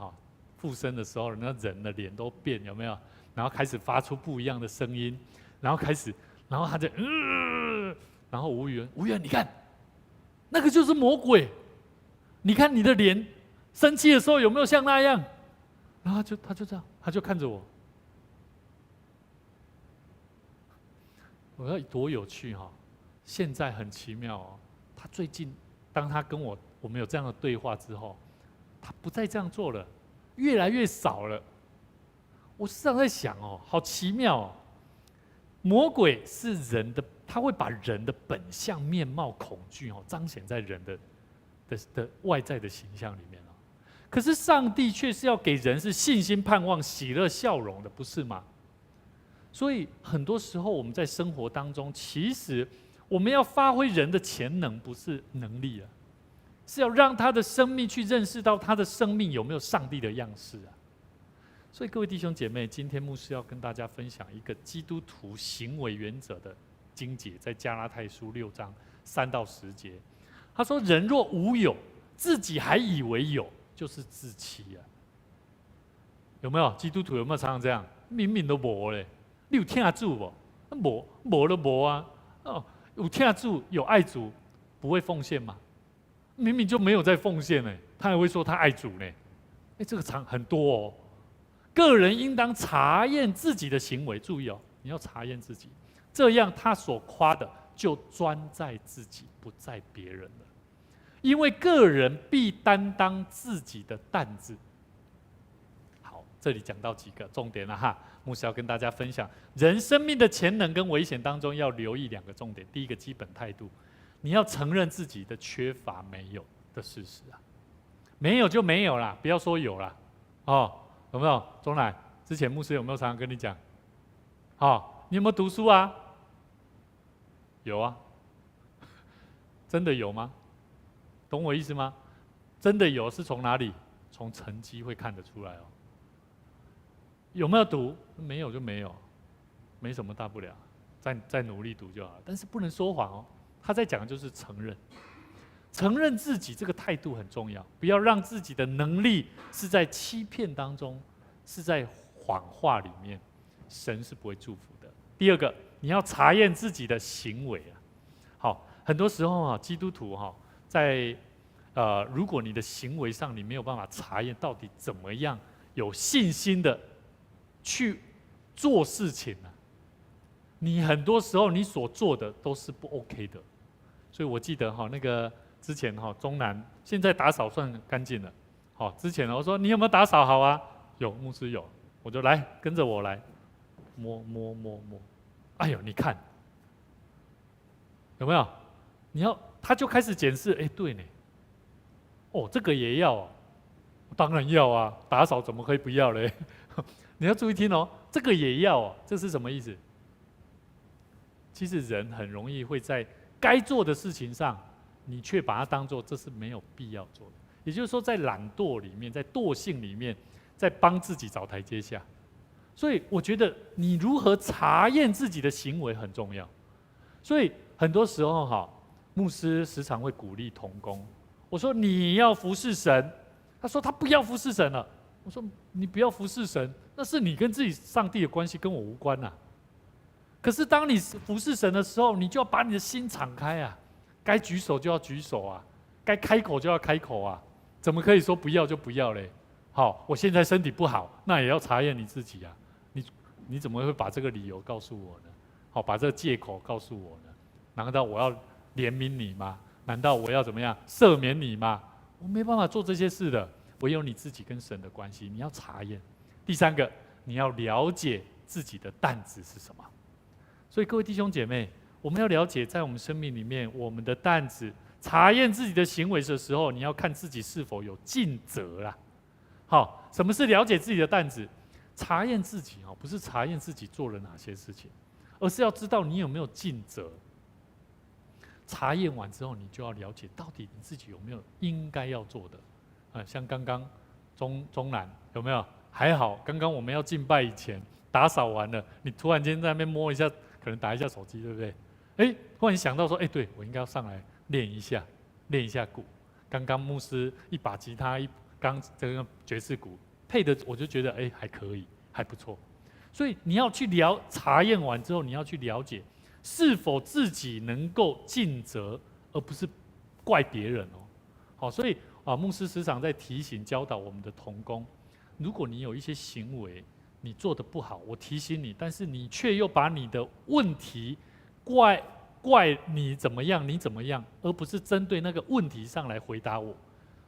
附身的时候，那人的脸都变，有没有？然后开始发出不一样的声音，然后他就然后吴宇恩，你看，那个就是魔鬼。你看你的脸，生气的时候有没有像那样？然后他就这样，他就看着我。我要多有趣现在很奇妙他最近当他跟我们有这样的对话之后，他不再这样做了。越来越少了。我时常在想好奇妙魔鬼是人的，他会把人的本相面貌恐惧彰显在人的外在的形象里面可是上帝却是要给人是信心、盼望、喜乐、笑容的，不是吗？所以很多时候我们在生活当中，其实我们要发挥人的潜能，不是能力是要让他的生命去认识到他的生命有没有上帝的样式所以各位弟兄姐妹，今天牧师要跟大家分享一个基督徒行为原则的经节，在加拉太书6章3到10节。他说：“人若无有，自己还以为有，就是自欺有没有？基督徒有没有常常这样？明明都没嘞，你有听主不？没都没有听主有爱主，不会奉献吗？明明就没有在奉献呢，他还会说他爱主呢。这个很多哦。个人应当查验自己的行为，注意哦，你要查验自己，这样他所夸的就专在自己，不在别人了。因为个人必担当自己的担子。好，这里讲到几个重点了哈，牧师要跟大家分享，人生命的潜能跟危险当中要留意2个重点。第一个，基本态度，你要承认自己的缺乏没有的事实啊，没有就没有啦，不要说有啦，哦，有没有？钟乃，之前牧师有没有常常跟你讲？你有没有读书啊？有啊，真的有吗？懂我意思吗？真的有是从哪里？从成绩会看得出来哦。有没有读？没有就没有，没什么大不了，再努力读就好了。但是不能说谎哦。他在讲的就是承认，承认自己这个态度很重要，不要让自己的能力是在欺骗当中，是在谎话里面，神是不会祝福的。第二个，你要查验自己的行为啊。好，很多时候啊，基督徒在如果你的行为上你没有办法查验到底怎么样有信心的去做事情呢，你很多时候你所做的都是不 OK 的。所以我记得那个之前中南现在打扫算干净了。之前我说你有没有打扫好啊？有，牧师有，我就来跟着我来摸。哎呦，你看有没有？他就开始检视，对呢。这个也要哦，当然要啊，打扫怎么可以不要嘞？你要注意听哦，这个也要哦，这是什么意思？其实人很容易会在该做的事情上，你却把它当作这是没有必要做的。也就是说，在懒惰里面，在惰性里面，在帮自己找台阶下。所以我觉得你如何查验自己的行为很重要。所以很多时候牧师时常会鼓励同工。我说你要服侍神，他说他不要服侍神了。我说你不要服侍神，那是你跟自己上帝的关系，跟我无关啊。可是当你服侍神的时候，你就要把你的心敞开啊，该举手就要举手啊，该开口就要开口啊，怎么可以说不要就不要嘞？好，我现在身体不好，那也要查验你自己啊。你怎么会把这个理由告诉我呢？好，把这个借口告诉我呢？难道我要怜悯你吗？难道我要怎么样赦免你吗？我没办法做这些事的，唯有你自己跟神的关系，你要查验。第三个，你要了解自己的担子是什么。所以各位弟兄姐妹，我们要了解在我们生命里面我们的担子，查验自己的行为的时候，你要看自己是否有尽责啦。好，什么是了解自己的担子？查验自己不是查验自己做了哪些事情，而是要知道你有没有尽责。查验完之后，你就要了解到底你自己有没有应该要做的。像刚刚中南有没有？还好，刚刚我们要敬拜以前打扫完了，你突然间在那边摸一下，可能打一下手机，对不对？突然想到说，对，我应该要上来练一下鼓。刚刚牧师一把吉他，这个爵士鼓配的，我就觉得还可以，还不错。所以你要去查验完之后，你要去了解是否自己能够尽责，而不是怪别人哦。好，所以牧师时常在提醒教导我们的同工，如果你有一些行为你做得不好，我提醒你，但是你却又把你的问题怪你怎么样，而不是针对那个问题上来回答我。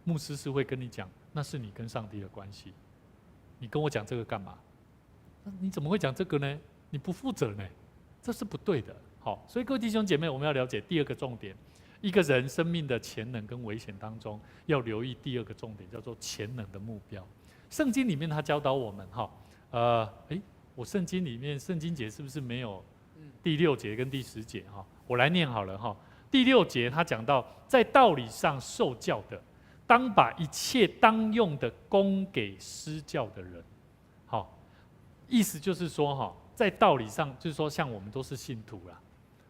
牧师是会跟你讲，那是你跟上帝的关系，你跟我讲这个干嘛？你怎么会讲这个呢？你不负责呢，这是不对的。好，所以各位弟兄姐妹，我们要了解第二个重点，一个人生命的潜能跟危险当中，要留意第二个重点，叫做潜能的目标。圣经里面他教导我们我圣经里面圣经节是不是没有第6节跟第10节我来念好了第6节他讲到，在道理上受教的，当把一切当用的供给施教的人。好，意思就是说在道理上，就是说像我们都是信徒啦。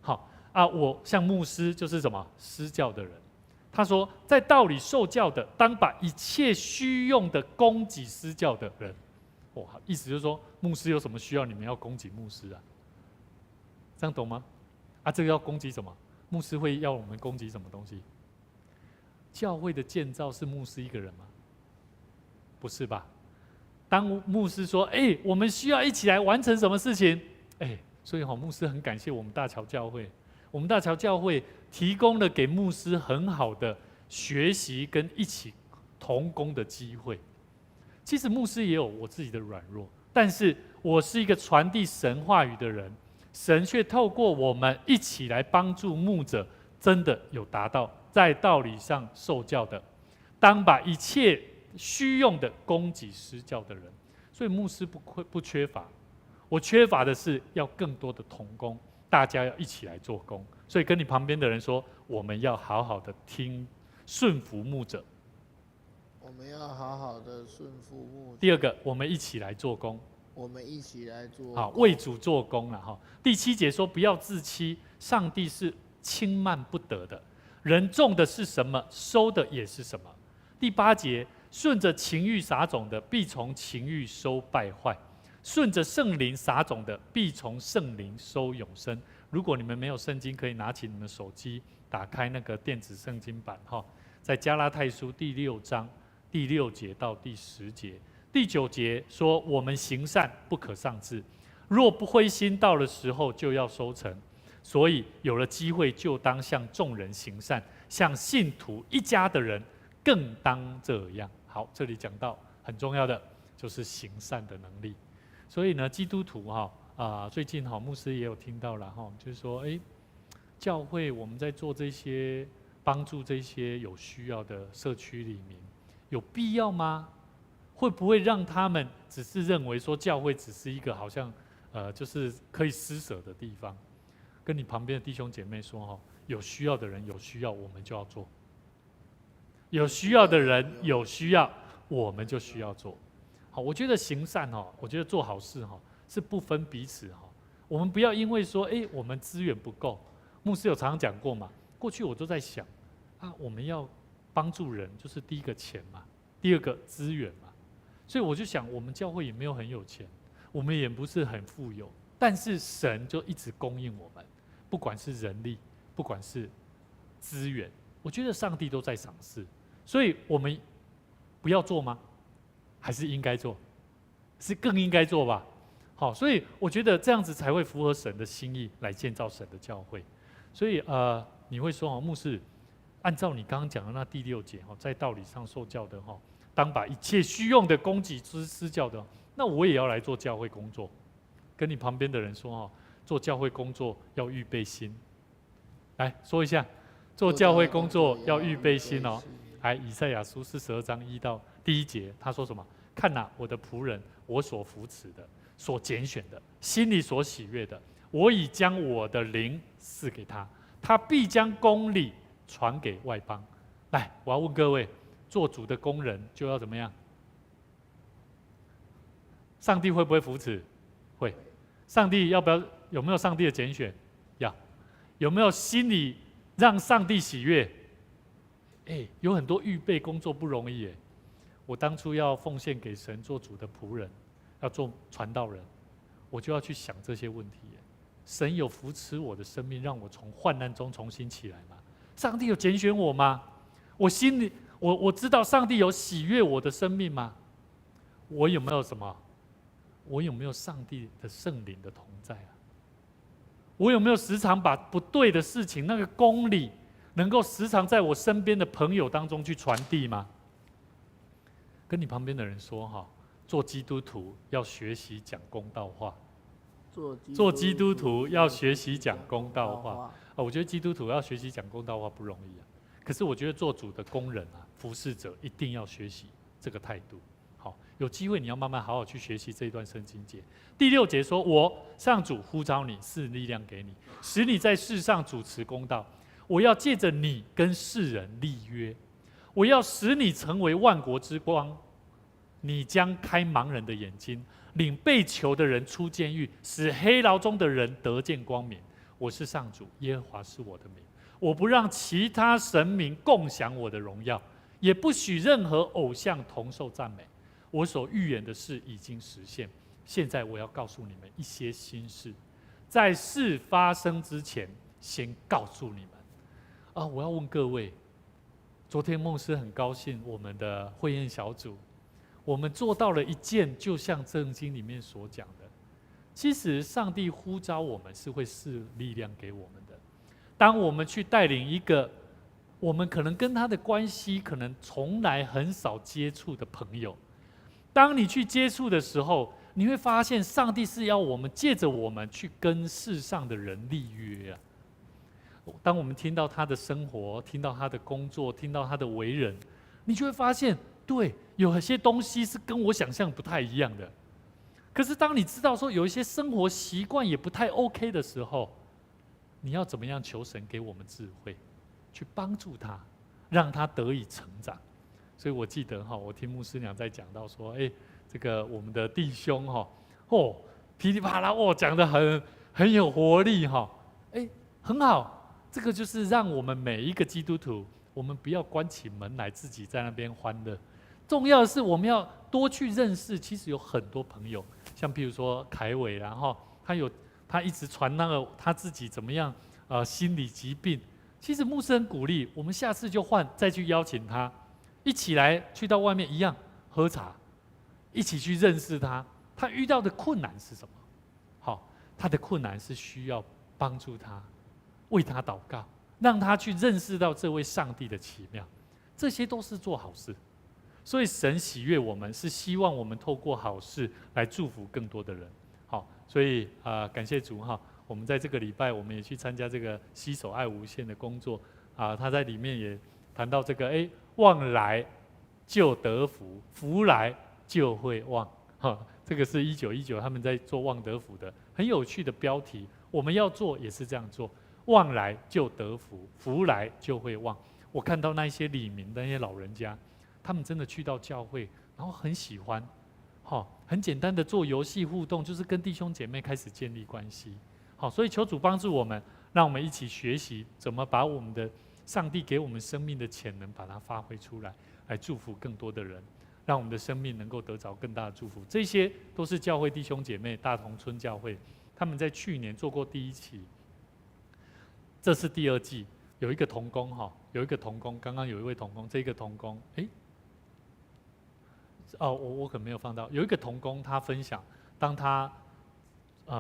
好我像牧师就是什么施教的人。他说，在道理受教的，当把一切需用的供给施教的人。意思就是说，牧师有什么需要，你们要供给牧师啊，这样懂吗？这个要供给什么？牧师会要我们供给什么东西？教会的建造是牧师一个人吗？不是吧？当牧师说：“我们需要一起来完成什么事情？”所以牧师很感谢我们大桥教会。我们大桥教会提供了给牧师很好的学习跟一起同工的机会。其实牧师也有我自己的软弱，但是我是一个传递神话语的人，神却透过我们一起来帮助牧者，真的有达到在道理上受教的，当把一切虚用的供给施教的人。所以牧师不缺乏，我缺乏的是要更多的同工，大家要一起来做工。所以跟你旁边的人说，我们要好好的听顺服牧者。我们要好好的顺服牧者。第二个，我们一起来做工。我们一起来做工。好，为主做工了哈。第7节说，不要自欺，上帝是轻慢不得的。人种的是什么，收的也是什么。第8节，顺着情欲撒种的，必从情欲收败坏；顺着圣灵撒种的，必从圣灵收永生。如果你们没有圣经，可以拿起你们手机，打开那个电子圣经版哈，在加拉太书第6章第6节到第10节。第9节说，我们行善不可丧志，若不灰心，到了时候就要收成。所以有了机会，就当向众人行善，向信徒一家的人更当这样。好，这里讲到很重要的就是行善的能力。所以呢，基督徒最近牧师也有听到了就是说，教会我们在做这些帮助这些有需要的社区里面，有必要吗？会不会让他们只是认为说教会只是一个好像就是可以施舍的地方？跟你旁边的弟兄姐妹说有需要的人有需要，我们就要做；有需要的人有需要，我们就需要做。好，我觉得行善我觉得做好事是不分彼此我们不要因为说我们资源不够，牧师有常常讲过嘛。过去我都在想我们要帮助人，就是第一个钱嘛，第二个资源嘛。所以我就想，我们教会也没有很有钱，我们也不是很富有，但是神就一直供应我们，不管是人力，不管是资源，我觉得上帝都在赏识。所以我们不要做吗？还是应该做？是更应该做吧。好，所以我觉得这样子才会符合神的心意，来建造神的教会。所以你会说牧师，按照你刚刚讲的那第6节在道理上受教的当把一切虚用的供给施教的，那我也要来做教会工作。跟你旁边的人说做教会工作要预备心。来说一下，做教会工作要预备心来，以赛亚书42章1到第1节，他说什么？看我的仆人，我所扶持的，所拣选的，心里所喜悦的，我已将我的灵赐给他，他必将公理传给外邦。来，我要问各位，做主的工人就要怎么样？上帝会不会扶持？会。上帝有没有上帝的拣选？要。有没有心里让上帝喜悦？有很多预备工作不容易耶。我当初要奉献给神做主的仆人，要做传道人，我就要去想这些问题耶。神有扶持我的生命，让我从患难中重新起来吗？上帝有拣选我吗？我心里我知道上帝有喜悦我的生命吗？我有没有什么？我有没有上帝的圣灵的同在啊？我有没有时常把不对的事情那个公理能够时常在我身边的朋友当中去传递吗？跟你旁边的人说做基督徒要学习讲公道话。做基督徒要学习讲公道话。我觉得基督徒要学习讲公道话不容易啊。可是我觉得做主的工人服侍者一定要学习这个态度。好，有机会你要慢慢好好去学习这一段圣经节。第6节说，我上主呼召你，赐力量给你，使你在世上主持公道。我要借着你跟世人立约，我要使你成为万国之光。你将开盲人的眼睛，领被囚的人出监狱，使黑牢中的人得见光明。我是上主，耶和华是我的名。我不让其他神明共享我的荣耀，也不许任何偶像同受赞美。我所预言的事已经实现，现在我要告诉你们一些新事，在事发生之前，先告诉你们。我要问各位，昨天牧师很高兴，我们的会宴小组，我们做到了一件，就像圣经里面所讲的，其实上帝呼召我们是会赐力量给我们的。当我们去带领一个我们可能跟他的关系可能从来很少接触的朋友，当你去接触的时候，你会发现上帝是要我们借着我们去跟世上的人立约啊。当我们听到他的生活，听到他的工作，听到他的为人，你就会发现，对，有些东西是跟我想象不太一样的。可是当你知道说有一些生活习惯也不太 OK 的时候，你要怎么样求神给我们智慧，去帮助他，让他得以成长。所以我记得我听牧师娘在讲到说，这个我们的弟兄噼里啪啦讲得很有活力很好。这个就是让我们每一个基督徒，我们不要关起门来自己在那边欢乐。重要的是我们要多去认识，其实有很多朋友，像譬如说凯伟，然后他一直传那个他自己怎么样心理疾病。其实牧师很鼓励我们，下次就再去邀请他，一起来去到外面一样喝茶，一起去认识他。他遇到的困难是什么？他的困难是需要帮助他，为他祷告，让他去认识到这位上帝的奇妙。这些都是做好事。所以神喜悦我们，是希望我们透过好事来祝福更多的人。所以感谢主我们在这个礼拜，我们也去参加这个携手爱无限的工作他在里面也谈到这个望来就得福，福来就会旺这个是1919他们在做望得福的很有趣的标题。我们要做也是这样做，望来就得福，福来就会旺。我看到那些里民的那些老人家，他们真的去到教会，然后很喜欢很简单的做游戏互动，就是跟弟兄姐妹开始建立关系。所以求主帮助我们，让我们一起学习怎么把我们的上帝给我们生命的潜能把它发挥出来，来祝福更多的人，让我们的生命能够得着更大的祝福。这些都是教会弟兄姐妹，大同村教会他们在去年做过第1期，这是第2季。有一个同工刚刚有一位同工，这个同工我可能没有放到。有一个同工他分享，当他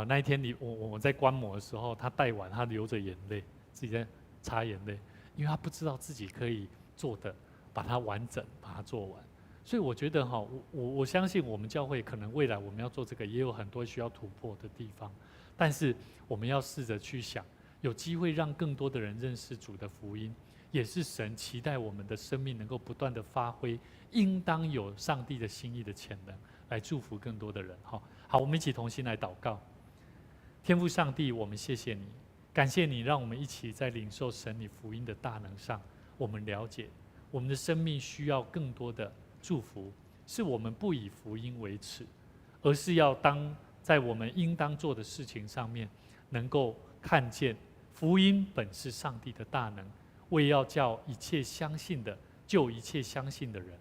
那一天我在观摩的时候，他带完，他流着眼泪，自己在擦眼泪，因为他不知道自己可以做的把它完整把它做完。所以我觉得我相信我们教会可能未来我们要做这个，也有很多需要突破的地方，但是我们要试着去想，有机会让更多的人认识主的福音，也是神期待我们的生命能够不断的发挥应当有上帝的心意的潜能，来祝福更多的人。好，我们一起同心来祷告。天父上帝，我们谢谢你，感谢你让我们一起在领受神你福音的大能上，我们了解我们的生命需要更多的祝福，是我们不以福音为耻，而是要在我们应当做的事情上面，能够看见福音本是上帝的大能，为要叫一切相信的救一切相信的人。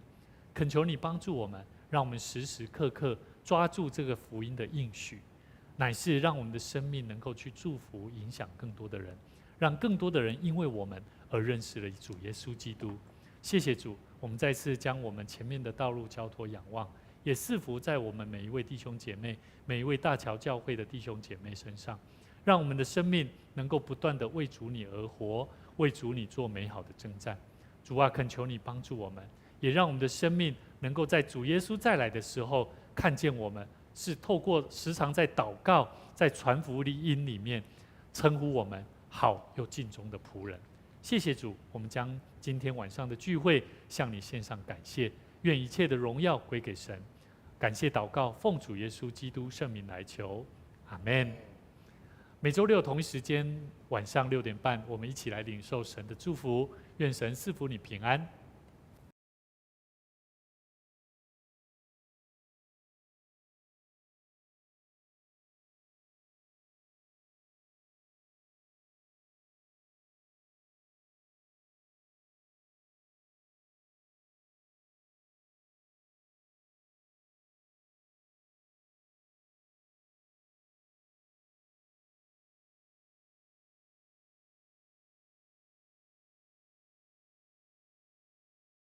恳求你帮助我们，让我们时时刻刻抓住这个福音的应许，乃是让我们的生命能够去祝福影响更多的人，让更多的人因为我们而认识了主耶稣基督。谢谢主，我们再次将我们前面的道路交托仰望，也赐福在我们每一位弟兄姐妹，每一位大桥教会的弟兄姐妹身上，让我们的生命能够不断的为主你而活，为主你做美好的征战。主啊，恳求你帮助我们，也让我们的生命能够在主耶稣再来的时候，看见我们是透过时常在祷告，在传福音里面称呼我们好又尽忠的仆人。谢谢主，我们将今天晚上的聚会向你献上感谢，愿一切的荣耀归给神。感谢祷告，奉主耶稣基督圣名来求，阿们。每周六同一时间晚上6点半，我们一起来领受神的祝福。愿神赐福你平安。